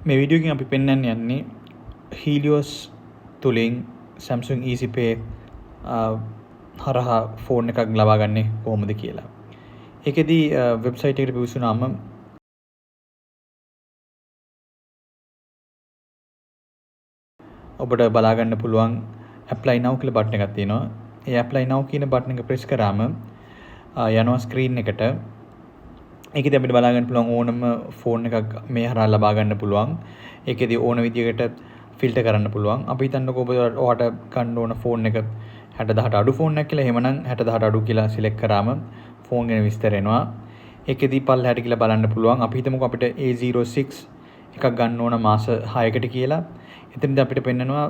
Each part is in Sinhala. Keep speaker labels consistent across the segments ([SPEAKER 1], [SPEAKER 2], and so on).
[SPEAKER 1] මේ වීඩියෝ එකෙන් අපි පෙන්වන්න යන්නේ Helios තුලින් Samsung Easy Pay හරහා ෆෝන් එකක් ලබා ගන්නේ කොහොමද කියලා. ඒකෙදි වෙබ්සයිට් එකට පිවිසුනාම ඔබට බලා ගන්න පුළුවන් apply now කියලා බටන් එකක් තියෙනවා. ඒ apply now කියන බටන් එක press කරාම යනවා screen එකට. ඒකෙදි අපිට බලා ගන්න පුළුවන් ඕනම ෆෝන් එකක් මේ හරහා ලබා ගන්න පුළුවන්. ඒකෙදි ඕන විදියකට ෆිල්ටර් කරන්න පුළුවන්. අපි හිතන්නකෝ ඔයාට ගන්න ඕන ෆෝන් එක 6018 අඩු ෆෝන් එකක් කියලා. එහෙමනම් 6018 අඩු කියලා සිලෙක්ට් කරාම ෆෝන් ගැන විස්තර එනවා. ඒකෙදි පල්ලහැට කියලා බලන්න පුළුවන්. අපි හිතමුකෝ අපිට A06 එකක් ගන්න ඕන මාස 6කට කියලා. එතනදී අපිට පෙන්නනවා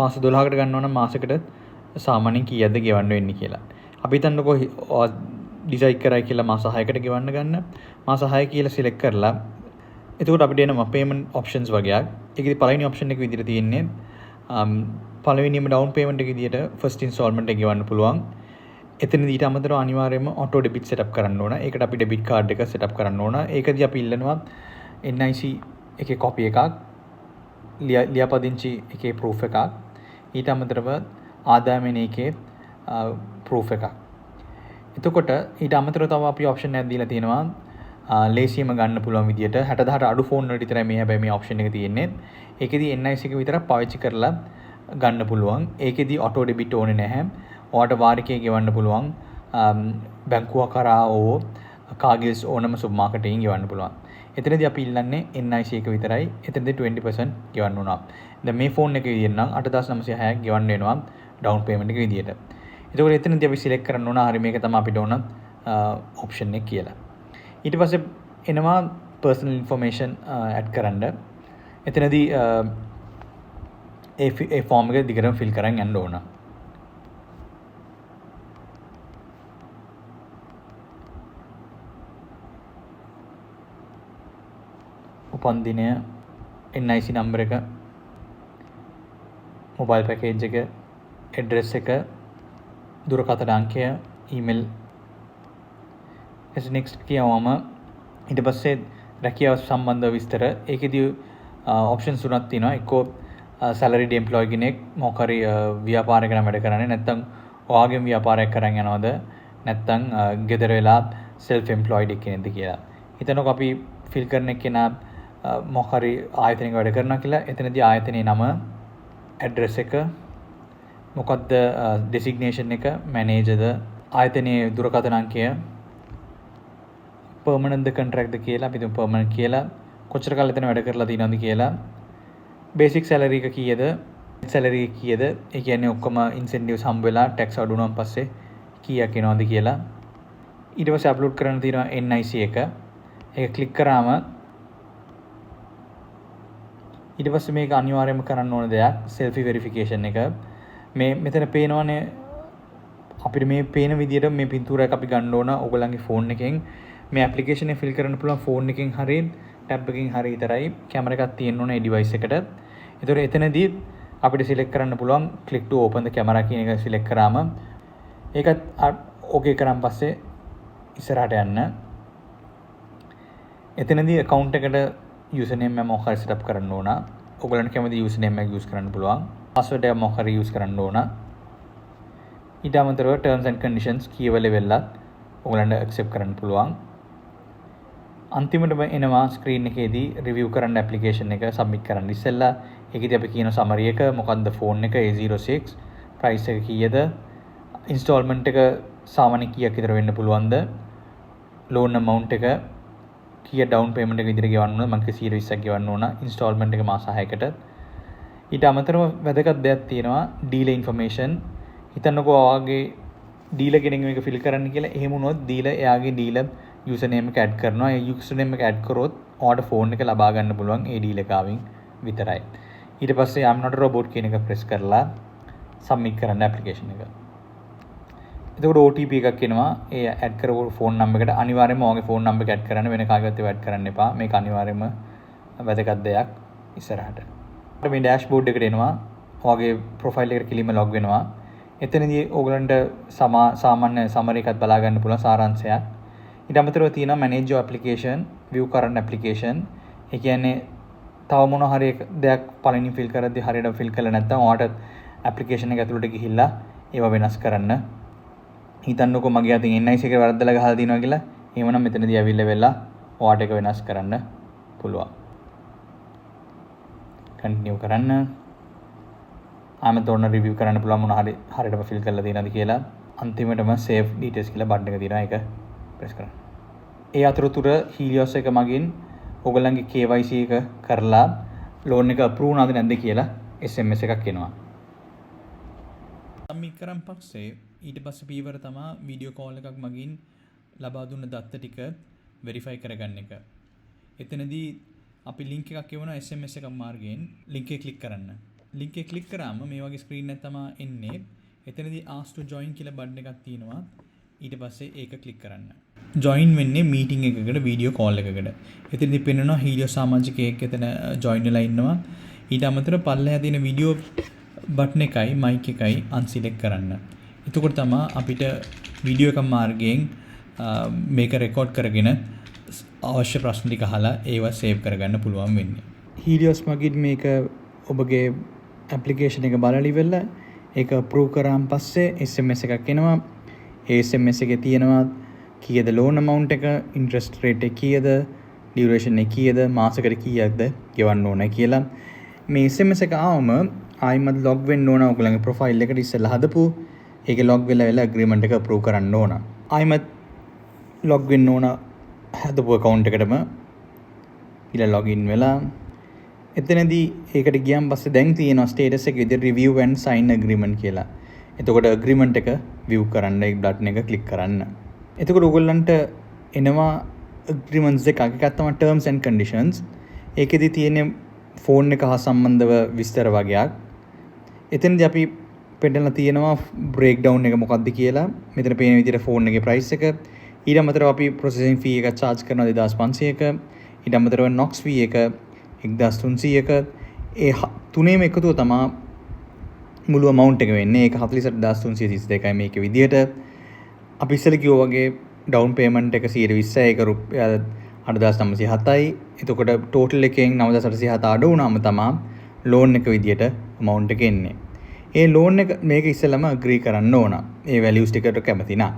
[SPEAKER 1] මාස 12කට ගන්න ඕන මාසෙකට සාමාන්‍යයෙන් කීයක්ද ගෙවන්න වෙන්නේ කියලා. අපි හිතන්නකෝ ඩිසයිඩ් කරයි කියලා මාස 6කට ගෙවන්න ගන්න. මාස 6 කියලා සිලෙක්ට් කරලා එතකොට අපිට එනවා පේමන්ට් ඔප්ෂන්ස් වගේක්. ඒකෙදි පළවෙනි ඔප්ෂන් එක විදිහට තියෙන්නේ පළවෙනිම ඩවුන් පේමන්ට් එක විදිහට ෆස්ට් ඉන්ස්ටෝල්මන්ට් එක ගෙවන්න පුළුවන්. එතනදී ඊට අමතරව අනිවාර්යයෙන්ම ඔටෝ ඩෙබිට් සෙටප් කරන්න ඕන. ඒකට අපි ඩෙබිට් කාඩ් එක සෙටප් කරන්න ඕන. ඒකදී අපි ඉල්ලනවා NIC එකේ කොපි එකක්, ලියාපදිංචි එකේ ප්‍රූෆ් එකක්, ඊට අමතරව ආදායමෙන එකේ ප්‍රූෆ් එකක්. එතකොට ඊට අමතරව තව අපි ඔප්ෂන් එකක් දීලා තියෙනවා ලේසියෙන්ම ගන්න පුළුවන් විදියට 6018 අඩු ෆෝන් වලට විතරයි මේ හැබැයි මේ ඔප්ෂන් එක තියෙන්නේ. ඒකෙදි NIC එක විතරක් පාවිච්චි කරලා ගන්න පුළුවන්. ඒකෙදි ඔටෝ ඩෙබිට් ඕනේ නැහැ. ඔයාට වාරිකේ ගෙවන්න පුළුවන් බැංකුව කරා ඕ කාගිල්ස් ඕනම සුපර් මාකට් එකකින් ගෙවන්න පුළුවන්. එතනදී අපි ඉල්ලන්නේ NIC එක විතරයි. එතනදී 20% ගෙවන්න උනා. දැන් මේ ෆෝන් එකේ විදියට නම් 8906ක් ගෙවන්න වෙනවා ඩවුන් පේමන්ට් එක විදියට. එතකොට එතනදී අපි සිලෙක්ට් කරන්න ඕන හරි මේක තමයි අපිට ඕන ඔප්ෂන් එක කියලා. ඊට පස්සේ එනවා personal information add කරන්න. එතනදී ඒ ෆෝම් එක දිගටම ෆිල් කරන් යන්න ඕන. උපන් දිනය, NIC නම්බර එක, මොබයිල් පැකේජ් එක, ඇඩ්‍රස් එක, දුරකථන අංකය, ඊමේල් next කියවම ඊට පස්සේ රැකියාව සම්බන්ධ විස්තර. ඒකෙදී ඔප්ෂන්ස් තුනක් තියෙනවා. එක්කෝ සැලරිඩ් එම්ප්ලොයි කෙනෙක් මොකක් හරි ව්‍යාපාරයක නම් වැඩ කරන්නේ, නැත්නම් ඔයාගෙන් ව්‍යාපාරයක් කරන් යනවද, නැත්නම් ගෙදර වෙලා self employed කෙනෙක්ද කියලා. හිතනකො අපි ෆිල් කරන කෙනා මොකක් හරි ආයතනයක වැඩ කරනවා කියලා. එතනදී ආයතනයේ නම, ඇඩ්‍රස් එක, මොකක්ද ඩෙසිග්නේෂන් එක, මැනේජර්ද, ආයතනයේ දුරකථන අංකය, පර්මනන්ට්ද කොන්ට්‍රැක්ට්ද කියලා අපි තුමු පර්මනන්ට් කියලා, කොච්චර කාලෙ එතන වැඩ කරලා තියෙනවද කියලා, බේසික් සැලරි එක කීයද, සැලරි එක කීයද, ඒ කියන්නේ ඔක්කොම ඉන්සෙන්ටිව්ස් හම්බ වෙලා ටැක්ස් අඩු වුණාන් පස්සේ කීයක් එනවද කියලා. ඊට පස්සේ අප්ලෝඩ් කරන්න තියෙනවා NIC එක. ඒක ක්ලික් කරාම ඊට පස්සේ මේක අනිවාර්යයෙන්ම කරන්න ඕන දෙයක් selfie verification එක. මේ මෙතන පේනවනේ අපිට මේ පේන විදියට මේ පින්තූරයක් අපි ගන්න ඕන ඔයගොල්ලන්ගේ ෆෝන් එකෙන්. මේ ඇප්ලිකේෂන් එක ෆිල් කරන්න පුළුවන් ෆෝන් එකෙන් හරි ටැබ් එකකින් හරි විතරයි. කැමරා එකක් තියෙන්න ඕන ඒ ඩිවයිස් එකට. ඒතකොට එතනදී අපිට සිලෙක්ට් කරන්න පුළුවන් click to open the camera කියන එක සිලෙක්ට් කරාම ඒකත් ඕකේ කරන් පස්සේ ඉස්සරහට යන්න. එතනදී account එකට username එක මොකක් හරි set up කරන්න ඕන. ඔයගොල්ලන්ට කැමති username එකක් use කරන්න පුළුවන්. password එක මොකක් හරි use කරන්න ඕන. ඊට අමතරව terms and conditions කීවල වෙලත් ඔයගොල්ලන්ට accept කරන්න පුළුවන්. අන්තිමටම එනවා ස්ක්‍රීන් එකේදී රිවිව් කරන්න ඇප්ලිකේෂන් එක සබ්මිට් කරන්න ඉස්සෙල්ලා ඒකෙදී අපි කියන සමරි එක මොකක්ද ෆෝන් එක A06 ප්‍රයිස් එක කීයද, ඉන්ස්ටෝල්මන්ට් එක සාමාන්‍ය කීයක් විතර වෙන්න පුළුවන්ද, ලෝන් amount එක කීය ඩවුන් පේමන්ට් එක විදිහට ගෙවන්න ඕන, මං 120ක් ගෙවන්න ඕන, ඉන්ස්ටෝල්මන්ට් එක මාස 6කට. ඊට අමතරව වැදගත් දෙයක් තියෙනවා ඩීලර් ඉන්ෆර්මේෂන්. හිතන්නකෝ ඔයාගේ ඩීලර් කෙනෙක් මේක ෆිල් කරන්න කියලා. එහෙම වුණොත් ඩීලර් එයාගේ ඩීලර් username එක add කරනවා. ඒ username එක add කරොත් ඔයාට ෆෝන් එක ලබා ගන්න පුළුවන් ඒ ඩීලර් කාවින් විතරයි. ඊට පස්සේ I'm not a robot කියන එක press කරලා submit කරන්න application එක. එතකොට OTP එකක් එනවා. ඒ add කරපු ෆෝන් නම්බර් එකට අනිවාර්යයෙන්ම ඔයාගේ ෆෝන් නම්බර් එක add කරන්න, වෙන කාගේවත් ඒව add කරන්න එපා. මේක අනිවාර්යයෙන්ම වැදගත් දෙයක් ඉස්සරහට. මේ dashboard එකට එනවා. ඔයාගේ profile එකට කිලිම log වෙනවා. එතනදී ඕගලන්ට සාමාන්‍ය සමරි එකක් බලා ගන්න පුළුවන් සාරාංශයක්. ඊට අමතරව තියෙනවා manage your application, view current application. ඒ කියන්නේ තව මොන හරි දෙයක් පළවෙනි ෆිල් කරද්දී හරියට ෆිල් කරලා නැත්නම් ඔයාලට ඇප්ලිකේෂන් එක ඇතුළට ගිහිල්ලා ඒවා වෙනස් කරන්න. හිතන්නකෝ මගේ අතින් NIC එක වරද්දලා ගහලා දිනවා කියලා. එහෙමනම් මෙතනදී ඇවිල්ලා වෙලා ඔයාලට ඒක වෙනස් කරන්න පුළුවන්. කන්ටිනියු කරන්න. ආමතෝන රිවිව් කරන්න පුළුවන් මොන හරි හරියටම ෆිල් කරලා තියෙනවද කියලා. අන්තිමටම save details කියලා බටන් එක තියෙනවා. ඒක ප්‍රෙස් කරන්න. ඒ අතරතුර Helios එක මගින් ඔයගොල්ලන්ගේ KYC එක කරලා ලෝන් එක අප්‍රූව් වුණාද නැද්ද කියලා SMS එකක් එනවා. සම්මිට් කරන් පස්සේ ඊට පස්සේ පීවර තමයි වීඩියෝ කෝල් එකක් මගින් ලබා දුන්න දත්ත ටික වෙරිෆයි කරගන්න එක. එතනදී අපි ලින්ක් එකක් එවනවා SMS එකක් මාර්ගයෙන් ලින්ක් එක ක්ලික් කරන්න. ලින්ක් එක ක්ලික් කරාම මේ වගේ ස්ක්‍රීන් එකක් තමයි එන්නේ. එතනදී ask to join කියලා බටන් එකක් තියෙනවා. ඊට පස්සේ ඒක ක්ලික් කරන්න. join වෙන්නේ මීටින් එකකට වීඩියෝ කෝල් එකකට. එතනදී පෙන්වනවා Helios සමාජිකයෙක් එතන join වෙලා ඉන්නවා. ඊට අමතරව පල්ලෙහා තියෙන වීඩියෝ බටන් එකයි මයික් එකයි අන්සිලෙක්ට් කරන්න. එතකොට තමයි අපිට වීඩියෝ එක මාර්ගයෙන් මේක රෙකෝඩ් කරගෙන අවශ්‍ය ප්‍රශ්න ටික අහලා ඒවා සේව් කරගන්න පුළුවන් වෙන්නේ. Helios මගින් මේක ඔබගේ ඇප්ලිකේෂන් එක බලලා ඉවරලා ඒක අප්‍රූව් කරාන් පස්සේ SMS එකක් එනවා. ඒ SMS එකේ තියෙනවා කීයද loan amount එක, interest rate එක කීයද, duration එක කීයද, මාසෙකට කීයක්ද ගෙවන්න ඕන කියලා. මේ SMS එක ආවම ආයිමත් log වෙන්න ඕන ඔයගොල්ලන්ගේ profile එකට ඉස්සෙල්ලා හදපු. ඒකේ log වෙලා agreement එක approve කරන්න ඕන. ආයිමත් log වෙන්න ඕන හදපු account එකටම. ඊළඟ login වෙලා එතනදී ඒකට ගියන් පස්සේ දැන් තියෙනවා status එක විදිහට review and sign agreement කියලා. එතකොට agreement එක view කරන්න ඒ බටන් එක click කරන්න. එතකොට ඔයගොල්ලන්ට එනවා agreements දෙකක්. එකක් තමයි terms and conditions. ඒකෙදි තියෙන ෆෝන් එක හා සම්බන්ධව විස්තර වගේක්. එතනදී අපි පෙන්නලා තියෙනවා breakdown එක මොකක්ද කියලා. මෙතන පේන විදිහට ෆෝන් එකේ price එක. ඊට අමතරව අපි processing fee එක charge කරනවා 2500ක. ඊට අමතරව NOx fee එක 1300ක. ඒ තුනේම එකතුව තමයි මුළු amount එක වෙන්නේ. ඒක 48332යි මේකේ විදිහට. අපි ඉස්සෙල්ලා කිව්වා වගේ down payment එක 120යි. ඒක රුපියල් 8907යි. එතකොට total එකෙන් 9807 අඩු වුණාම තමයි loan එක විදිහට amount එක එන්නේ. ඒ loan එක මේක ඉස්සෙල්ලාම agree කරන්න ඕන. ඒ values ටිකට කැමති නා.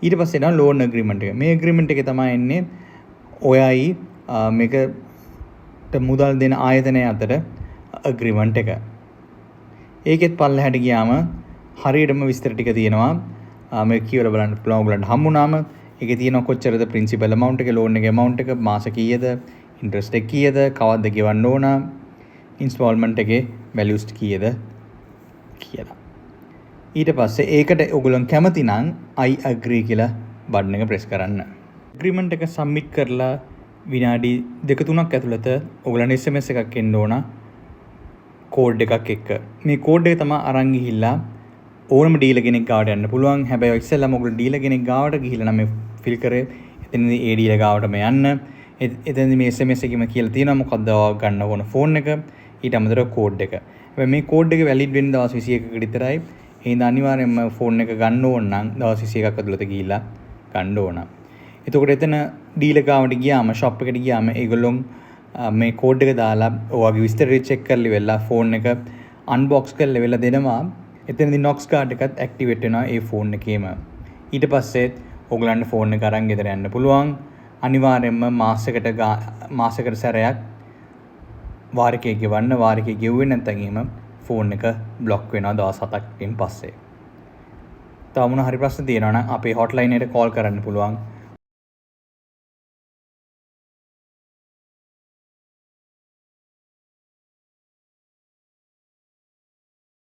[SPEAKER 1] ඊට පස්සේ එනවා loan agreement එක. මේ agreement එකේ තමයි එන්නේ ඔයයි මේකට මුදල් දෙන ආයතනය අතර agreement එක. ඒකෙත් පල්ලෙහාට ගියාම හරියටම විස්තර ටික තියෙනවා. මේක කියවලා බලන්න පුළුවන් ඔයගලන්ට හම්බුනාම. ඒකේ තියෙනවා කොච්චරද principal amount එක, loan එකේ amount එක, මාස කීයද, interest එක කීයද, කවද්ද ගෙවන්න ඕන, installment එකේ values කීයද කියලා. ඊට පස්සේ ඒකට ඔයගොල්ලන් කැමති නම් I agree කියලා බටන් එක press කරන්න. agreement එක submit කරලා විනාඩි 2-3ක් ඇතුළත ඔයගොල්ලන්ට SMS එකක් එන්න ඕන කෝඩ් එකක් එක්ක. මේ කෝඩ් එක තමයි අරන් ගිහිල්ලා ඕනම ඩීලර් කෙනෙක් ගාවට යන්න පුළුවන්. හැබැයි ඉස්සෙල්ලාම ඔයගොල්ලෝ ඩීලර් කෙනෙක් ගාවට ගිහිල්ලා නම් මේ ෆිල් කරේ එතනදී ඒ ඩීලර් ගාවටම යන්න. එතනදී මේ SMS එකෙම කියලා තියෙනවා මොකක්ද ගන්න ඕන ෆෝන් එක. ඊට අමතරව කෝඩ් එක. හැබැයි මේ කෝඩ් එක වැලිඩ් වෙන්න දවස් 21කට විතරයි. එහෙනම් අනිවාර්යයෙන්ම ෆෝන් එක ගන්න ඕන නම් දවස් 21ක් ඇතුළත ගිහිල්ලා ගන්න ඕන. එතකොට එතන ඩීලර් ගාවට ගියාම ෂොප් එකට ගියාම ඒගොල්ලෝ මේ කෝඩ් එක දාලා ඔයාගේ විස්තර චෙක් කරලි වෙලා ෆෝන් එක අන්බොක්ස් කරලා වෙලා දෙනවා. එතනදී NOx card එකත් ඇක්ටිවේට් වෙනවා ඒ ෆෝන් එකේම. ඊට පස්සේ ඔයගලන්ට ෆෝන් එක අරන් ගෙදර යන්න පුළුවන්. අනිවාර්යයෙන්ම මාසයකට සැරයක් වාරිකේ ගෙවන්න. වාරිකේ ගෙවුවේ නැත්නම් එහෙම ෆෝන් එක බ්ලොක් වෙනවා දවස් 7කින් පස්සේ. තව මොන හරි ප්‍රශ්න තියෙනවා නම් අපේ හොට්ලයින් එකට කෝල් කරන්න පුළුවන්.